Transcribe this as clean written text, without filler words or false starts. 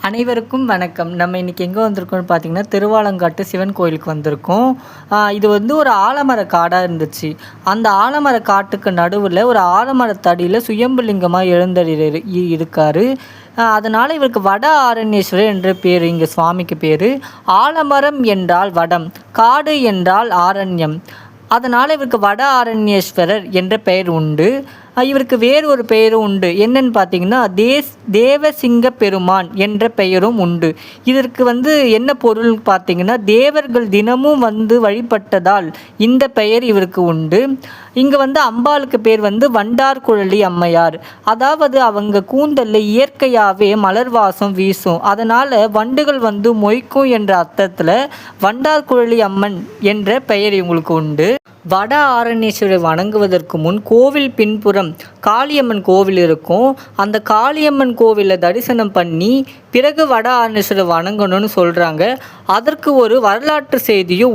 அனைவருக்கும் வணக்கம். நம்ம இன்றைக்கி எங்கே வந்திருக்கோம்னு பார்த்தீங்கன்னா, திருவாலங்காட்டு சிவன் கோயிலுக்கு வந்திருக்கோம். இது வந்து ஒரு ஆலமர காடாக இருந்துச்சு. அந்த ஆலமர காட்டுக்கு நடுவில் ஒரு ஆலமரத்தடியில் சுயம்புலிங்கமாக இருக்கார். அதனால் இவருக்கு வட ஆரண்யேஸ்வரர் என்ற பேர். இங்கே சுவாமிக்கு பேர். ஆலமரம் என்றால் வடம், காடு என்றால் ஆரண்யம். அதனால் இவருக்கு வட ஆரண்யேஸ்வரர் என்ற பெயர் உண்டு. இவருக்கு வேறு ஒரு பெயரும் உண்டு. என்னன்னு பார்த்தீங்கன்னா, தேவசிங்க பெருமான் என்ற பெயரும் உண்டு. இதற்கு என்ன பொருள் பார்த்தீங்கன்னா, தேவர்கள் தினமும் வழிபட்டதால் இந்த பெயர் இவருக்கு உண்டு. இங்கே அம்பாளுக்கு பேர் வண்டார்குழலி அம்மையார். அதாவது அவங்க கூந்தலில் இயற்கையாகவே மலர் வாசம் வீசும். அதனால் வண்டுகள் மொய்க்கும் என்ற அர்த்தத்தில் வண்டார்குழலி அம்மன் என்ற பெயர் இவங்களுக்கு உண்டு. வட ஆரண்யேஸ்வரை வணங்குவதற்கு முன் கோவில் பின்புறம் காளியம்மன் கோவில் இருக்கும். அந்த காளியம்மன் கோவிலை தரிசனம் பண்ணி பிறகு வட ஆரண்யேஸ்வரை வணங்கணும்னு சொல்கிறாங்க. அதற்கு ஒரு வரலாற்று செய்தியும்